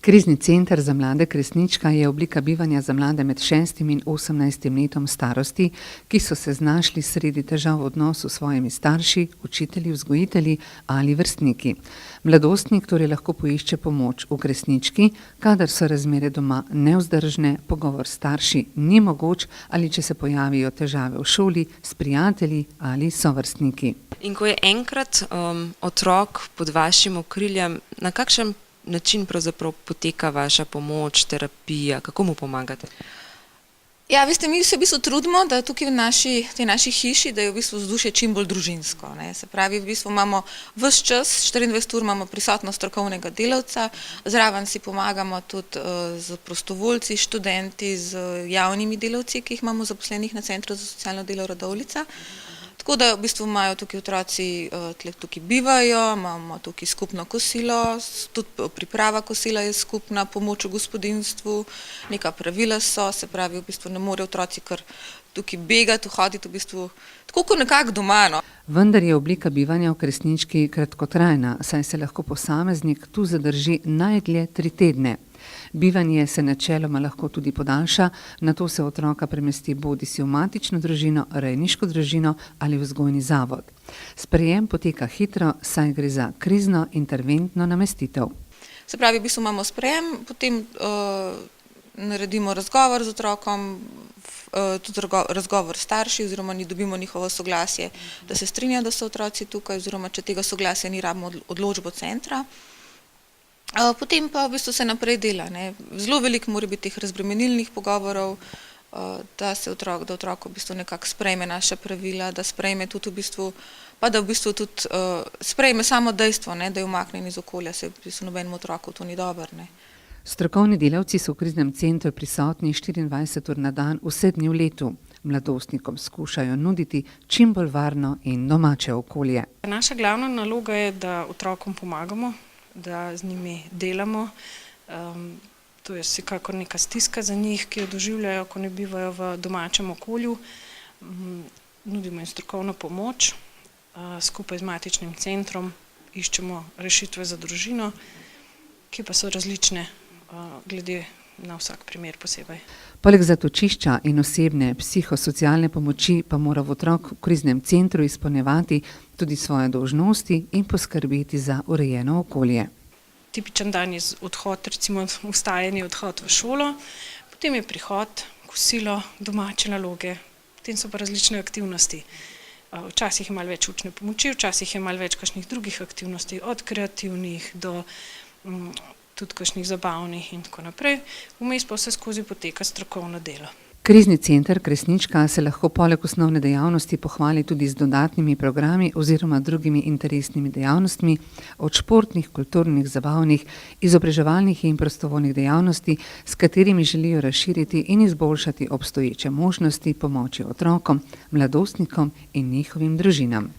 Krizni center za mlade Kresnička je oblika bivanja za mlade med 6. in 18. letom starosti, ki so se znašli sredi težav v odnosu s svojimi starši, učitelji, vzgojitelji ali vrstniki. Mladostnik torej lahko poišče pomoč v Kresnički, kadar so razmere doma nevzdržne, pogovor s starši ni mogoč ali če se pojavijo težave v šoli, s prijatelji ali sovrstniki. In ko je enkrat otrok pod vašim okriljem, na kakšen način pravzaprav poteka vaša pomoč, terapija, kako mu pomagate? Ja, veste, mi se v bistvu trudimo, da tukaj v tej naši hiši, da je v bistvu vzdušje čim bolj družinsko, ne. Se pravi, v bistvu imamo ves čas, 24 ur imamo prisotnost strokovnega delavca, zraven si pomagamo tudi z prostovoljci, študenti, z javnimi delavci, ki jih imamo zaposlenih na Centru za socialno delo Radovljica. Tako da v bistvu imajo tukaj otroci, tukaj bivajo, imamo tukaj skupno kosilo, tudi priprava kosila je skupna, pomoč v gospodinjstvu, neka pravila so, se pravi, v bistvu ne morejo otroci kar tukaj begati, hoditi v bistvu tako kot nekako doma, no. Vendar je oblika bivanja v Kresnički kratkotrajna, saj se lahko posameznik tu zadrži najdlje 3 tedne. Bivanje se načeloma lahko tudi podaljša, nato se otroka premesti bodisi v matično družino, rejniško družino ali vzgojni zavod. Sprejem poteka hitro, saj gre za krizno interventno namestitev. Se pravi, v bistvu imamo sprejem, potem naredimo razgovor z otrokom, tudi razgovor s starši oziroma dobimo njihovo soglasje, da se strinja, da so otroci tukaj, oziroma če tega soglasja ni, rabimo odločbo centra. Potem pa v bistvu se naprej dela, ne. Zelo veliko mora biti teh razbremenilnih pogovorov, da otrok v bistvu nekako sprejme naša pravila, da sprejme tudi v bistvu, pa da v bistvu tudi sprejme samo dejstvo, ne, da je umaknjen iz okolja, se v bistvu nobenemu otroku to ni dobro, ne. Strokovni delavci so v kriznem centru prisotni 24 ur na dan, vse dni v letu. Mladostnikom skušajo nuditi čim bolj varno in domače okolje. Naša glavna naloga je, da otrokom pomagamo, da z njimi delamo. To je vsekakor neka stiska za njih, ki jo doživljajo, ko ne bivajo v domačem okolju. Nudimo jim strokovno pomoč, skupaj z matičnim centrom iščemo rešitve za družino, ki pa so različne glede na vsak primer posebej. Poleg zatočišča in osebne psihosocialne pomoči pa mora otrok v kriznem centru izpolnjevati tudi svoje dolžnosti in poskrbeti za urejeno okolje. Tipičen dan je odhod, recimo vstajanje, odhod v šolo, potem je prihod, kosilo, domače naloge, potem so pa različne aktivnosti. Včasih je malo več učne pomoči, včasih je malo več kakšnih drugih aktivnosti, od kreativnih do tudi kakšnih zabavnih in tako naprej. Vmes pa vse skozi poteka strokovno delo. Krizni center Kresnička se lahko poleg osnovne dejavnosti pohvali tudi z dodatnimi programi oziroma drugimi interesnimi dejavnostmi, od športnih, kulturnih, zabavnih, izobraževalnih in prostovoljnih dejavnosti, s katerimi želijo razširiti in izboljšati obstoječe možnosti pomoči otrokom, mladostnikom in njihovim družinam.